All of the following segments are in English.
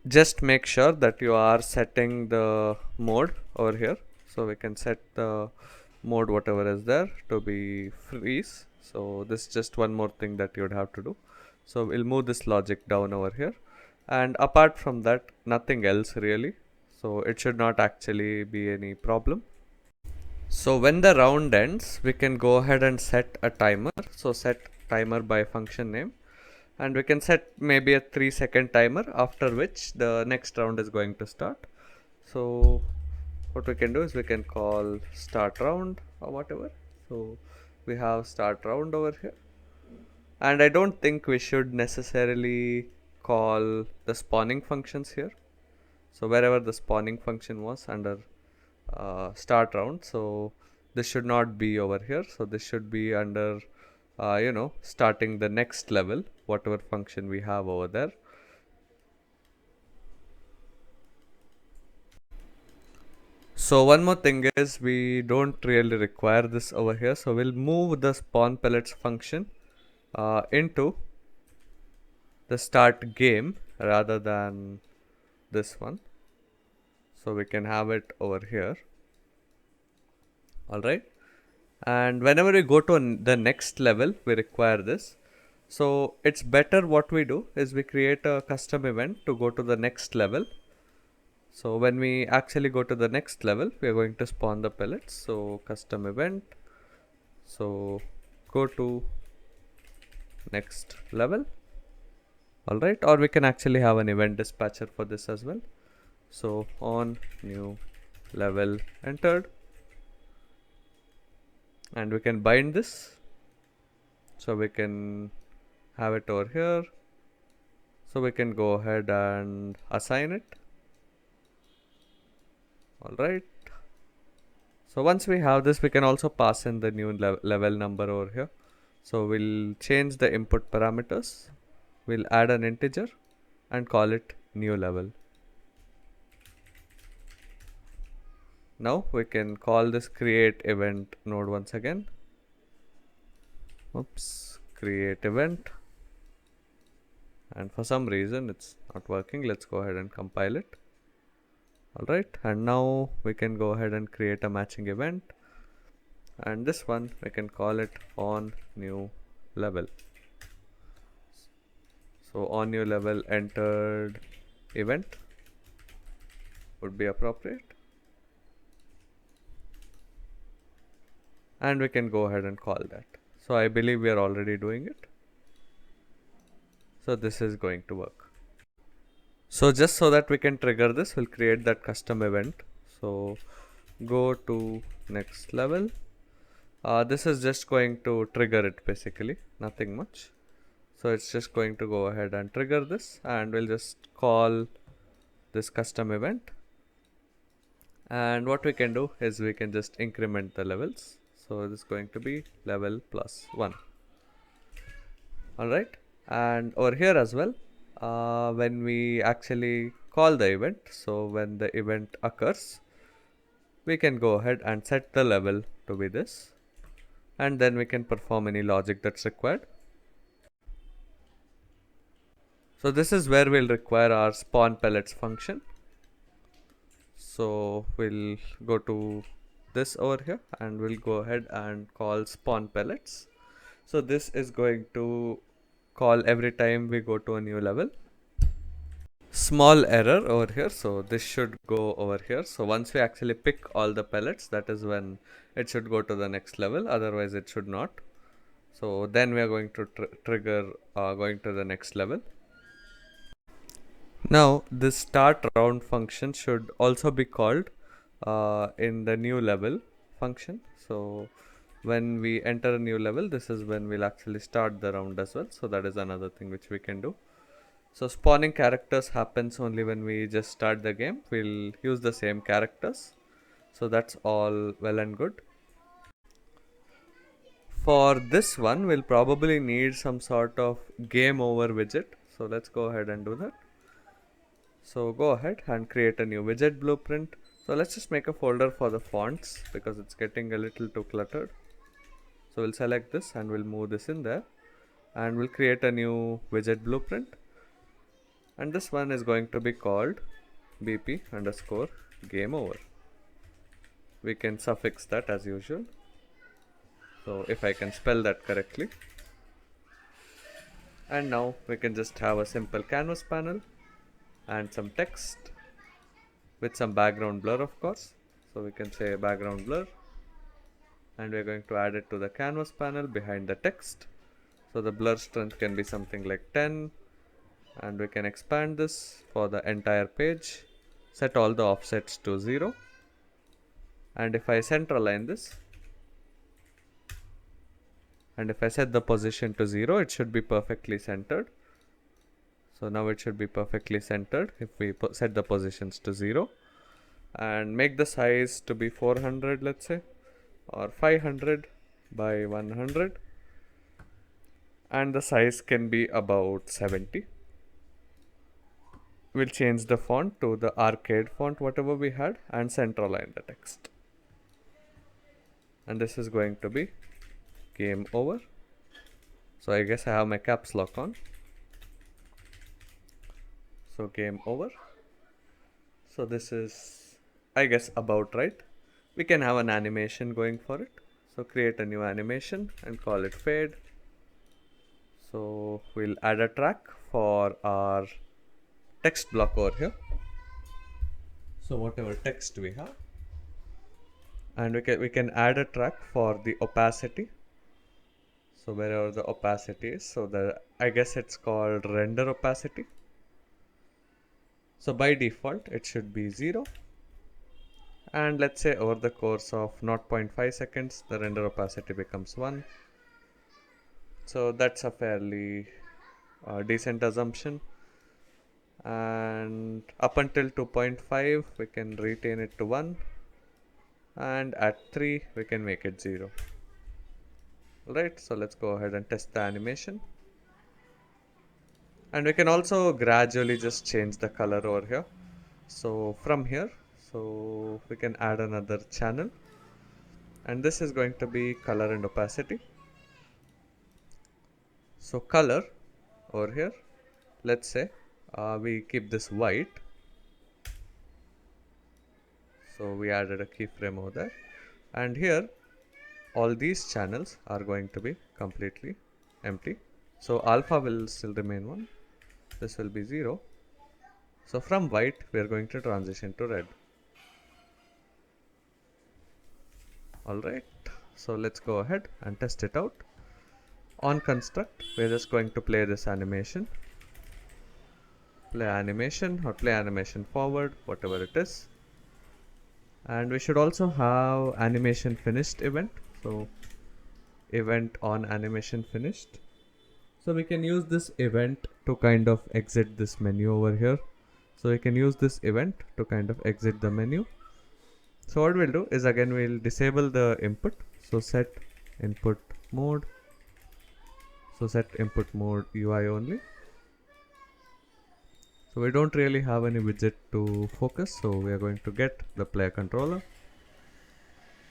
just make sure that you are setting the mode over here. So we can set the mode whatever is there to be freeze. So this is just one more thing that you would have to do. So we'll move this logic down over here, and apart from that nothing else really, so it should not actually be any problem. So when the round ends, we can go ahead and set a timer. So set timer by function name, and we can set maybe a 3-second timer, after which the next round is going to start. So what we can do is we can call start round or whatever. So we have start round over here, and I don't think we should necessarily call the spawning functions here. So wherever the spawning function was under start round, so this should not be over here. So this should be under starting the next level, whatever function we have over there. So one more thing is we don't really require this over here, so we'll move the spawn pellets function into the start game rather than this one, so we can have it over here. All right, and whenever we go to the next level we require this. So it's better what we do is we create a custom event to go to the next level. So when we actually go to the next level, we are going to spawn the pellets. So custom event, so go to next level. All right, or we can actually have an event dispatcher for this as well. So on new level entered, and we can bind this. So we can have it over here. So we can go ahead and assign it. All right. So once we have this, we can also pass in the new level number over here. So we'll change the input parameters. We'll add an integer and call it new level. Now we can call this create event node once again. Oops, create event. And for some reason it's not working. Let's go ahead and compile it. Alright, and now we can go ahead and create a matching event. And this one we can call it on new level. So on new level entered event would be appropriate. And we can go ahead and call that. So I believe we are already doing it. So this is going to work. So just so that we can trigger this, we'll create that custom event. So go to next level. This is just going to trigger it basically, nothing much. So it's just going to go ahead and trigger this, and we'll just call this custom event. And what we can do is we can just increment the levels. So this is going to be level plus 1. Alright, and over here as well, when we actually call the event, so when the event occurs, we can go ahead and set the level to be this, and then we can perform any logic that's required. So this is where we'll require our spawn pellets function. So we'll go to this over here and we'll go ahead and call spawn pellets. So this is going to call every time we go to a new level. Small error over here, so this should go over here. So once we actually pick all the pellets, that is when it should go to the next level, otherwise it should not. So then we are going to trigger going to the next level. Now this start round function should also be called in the new level function. So when we enter a new level, this is when we'll actually start the round as well. So that is another thing which we can do. So spawning characters happens only when we just start the game. We'll use the same characters. So that's all well and good. For this one, we'll probably need some sort of game over widget. So let's go ahead and do that. So go ahead and create a new widget blueprint. So let's just make a folder for the fonts because it's getting a little too cluttered. So we'll select this and we'll move this in there, and we'll create a new widget blueprint. and this one is going to be called bp underscore game over. We can suffix that as usual. So if I can spell that correctly. And now we can just have a simple canvas panel and some text with some background blur, of course. So we can say background blur, and we're going to add it to the canvas panel behind the text. So the blur strength can be something like 10, and we can expand this for the entire page, set all the offsets to 0, and if I center align this and if I set the position to 0, it should be perfectly centered. So now it should be perfectly centered if we set the positions to 0, and make the size to be 400, let's say, or 500 by 100, and the size can be about 70. We'll change the font to the arcade font whatever we had and center align the text, and this is going to be game over. So I guess I have my caps lock on. So game over. So this is, I guess, about right. We can have an animation going for it. So create a new animation and call it fade. So we'll add a track for our text block over here. So whatever text we have, and we can add a track for the opacity. So wherever the opacity is, so I guess it's called render opacity. So by default it should be 0, and let's say over the course of 0.5 seconds the render opacity becomes 1. So that's a fairly decent assumption, and up until 2.5 we can retain it to 1, and at 3 we can make it 0. Alright, so let's go ahead and test the animation, and we can also gradually just change the color over here. So from here, so we can add another channel, and this is going to be color and opacity. So color over here, let's say we keep this white. So we added a keyframe over there, and here all these channels are going to be completely empty. So alpha will still remain 1, this will be 0. So from white we are going to transition to red. Alright, so let's go ahead and test it out. On construct we're just going to play this animation, play animation or play animation forward, whatever it is. And we should also have animation finished event. So event on animation finished. So we can use this event to kind of exit this menu over here. So we can use this event to kind of exit the menu. So what we'll do is, again, we'll disable the input. So set input mode. So set input mode UI only. So we don't really have any widget to focus. So we are going to get the player controller.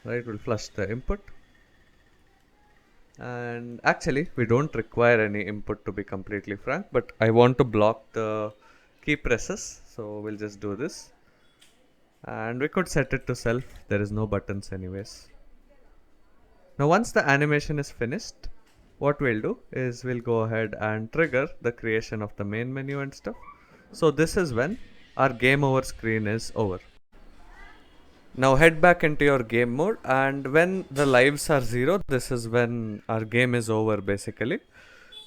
Right, we'll flush the input. And actually we don't require any input, to be completely frank, but I want to block the key presses, so we'll just do this, and we could set it to self. There is no buttons anyways. Now once the animation is finished, what we'll do is we'll go ahead and trigger the creation of the main menu and stuff. So this is when our game over screen is over. Now head back into your game mode, and when the lives are 0, this is when our game is over basically.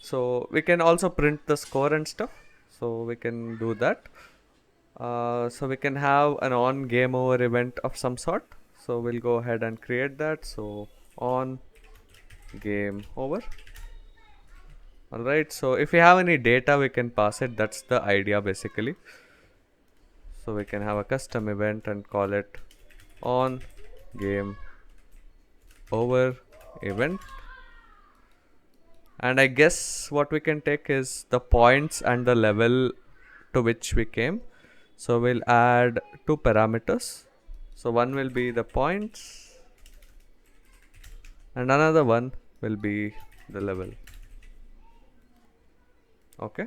So we can also print the score and stuff, so we can do that. So we can have an on game over event of some sort. So we'll go ahead and create that. So on game over. Alright, so if we have any data we can pass it. That's the idea basically. So we can have a custom event and call it on game over event, and I guess what we can take is the points and the level to which we came. So we'll add 2 parameters. So one will be the points and another one will be the level. Okay,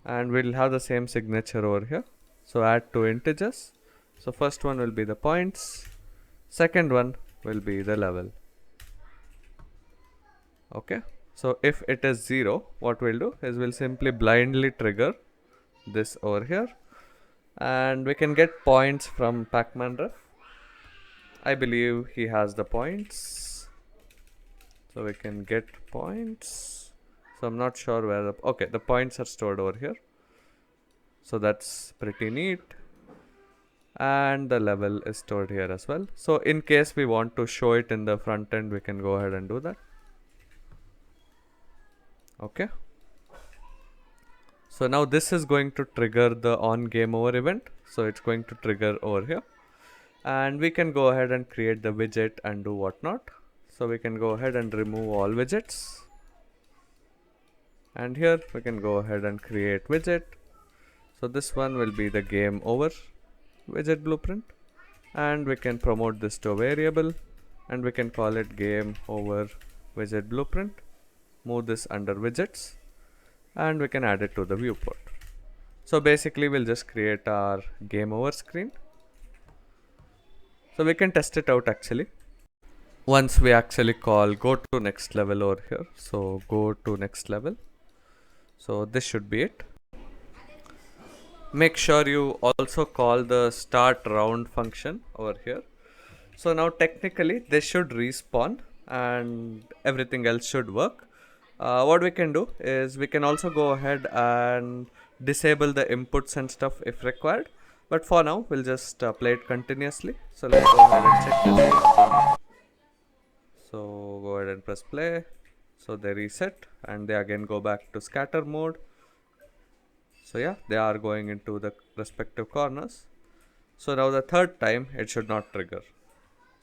and we'll have the same signature over here. So add two integers. So first one will be the points, second one will be the level. Okay, so if it is 0, what we'll do is we'll simply blindly trigger this over here, and we can get points from Pacman Ref. I believe he has the points, so we can get points. So I'm not sure where the, okay, the points are stored over here, so that's pretty neat. And the level is stored here as well. So in case we want to show it in the front end, we can go ahead and do that. Okay, so now this is going to trigger the on game over event, so it's going to trigger over here, and we can go ahead and create the widget and do whatnot. So we can go ahead and remove all widgets, and here we can go ahead and create widget. So this one will be the game over widget blueprint, and we can promote this to a variable, and we can call it game over widget blueprint. Move this under widgets, and we can add it to the viewport. So basically we'll just create our game over screen. So we can test it out actually. Once we actually call go to next level over here. So go to next level. So this should be it. Make sure you also call the start round function over here. So now technically this should respawn and everything else should work. What we can do is we can also go ahead and disable the inputs and stuff if required, but for now we'll just play it continuously. So let's go ahead and check this. So go ahead and press play. So they reset and they again go back to scatter mode. So yeah, they are going into the respective corners. So now the third time it should not trigger.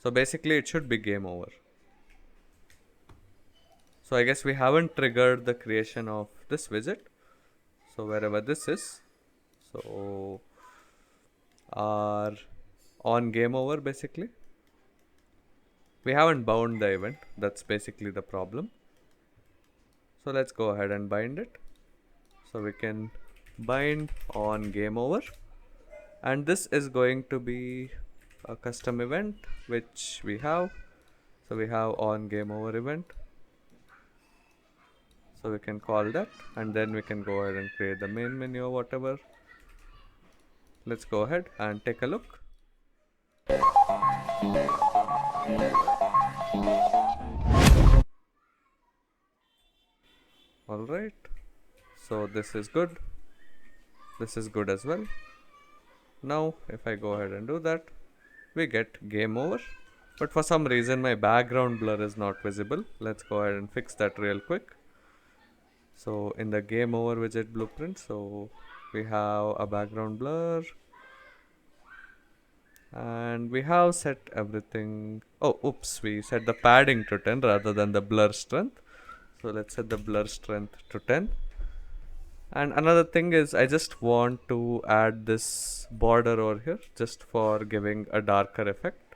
So basically it should be game over. So I guess we haven't triggered the creation of this widget. So wherever this is, so our on game over basically. We haven't bound the event. That's basically the problem. So let's go ahead and bind it. So we can bind on game over, and this is going to be a custom event which we have. So we have on game over event. So we can call that, and then we can go ahead and create the main menu or whatever. Let's go ahead and take a look. Alright, so this is good. This is good as well. Now if I go ahead and do that, we get game over. But for some reason my background blur is not visible. Let's go ahead and fix that real quick. So in the game over widget blueprint, so we have a background blur, and we have set everything. Oh, oops, we set the padding to 10 rather than the blur strength. So let's set the blur strength to 10. And another thing is I just want to add this border over here just for giving a darker effect.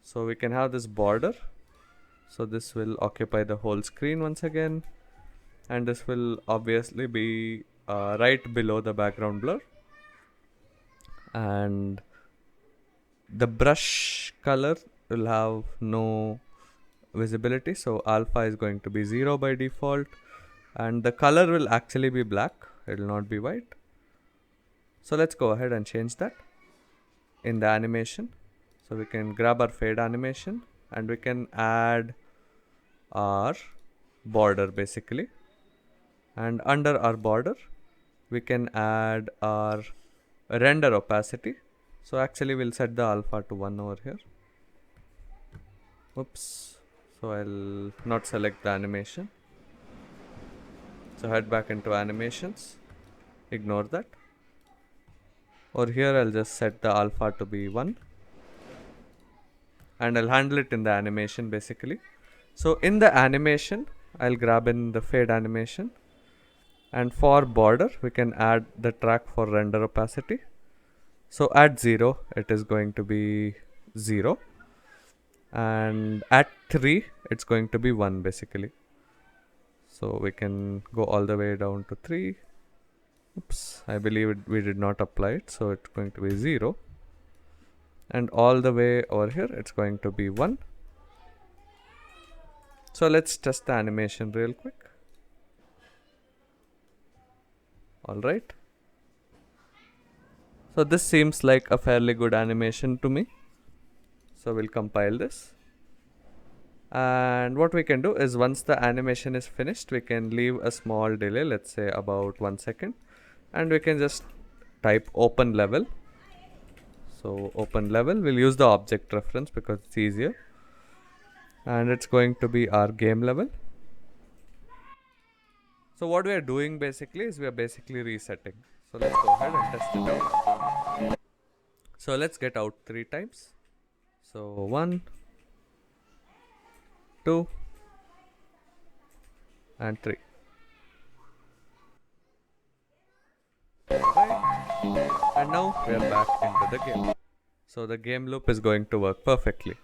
So we can have this border. So this will occupy the whole screen once again, and this will obviously be right below the background blur. And the brush color will have no visibility, so alpha is going to be 0 by default, and the color will actually be black, it will not be white. So let's go ahead and change that in the animation. So we can grab our fade animation and we can add our border basically, and under our border we can add our render opacity. So actually we'll set the alpha to 1 over here. Oops, so I'll not select the animation. So head back into animations, ignore that. Over here I'll just set the alpha to be 1, and I'll handle it in the animation basically. So in the animation I'll grab in the fade animation, and for border we can add the track for render opacity. So at 0 it is going to be 0, and at 3 it's going to be 1 basically. So we can go all the way down to 3, Oops, I believe we did not apply it, so it's going to be 0. And all the way over here, it's going to be 1. So let's test the animation real quick. Alright. So this seems like a fairly good animation to me. So we'll compile this. And what we can do is once the animation is finished, we can leave a small delay, let's say about 1 second. And we can just type open level. So open level, we'll use the object reference because it's easier. And it's going to be our game level. So what we are doing basically is we are basically resetting. So let's go ahead and test it out. So let's get out 3 times. So 1, 2 and 3. Right. And now we are back into the game. So the game loop is going to work perfectly.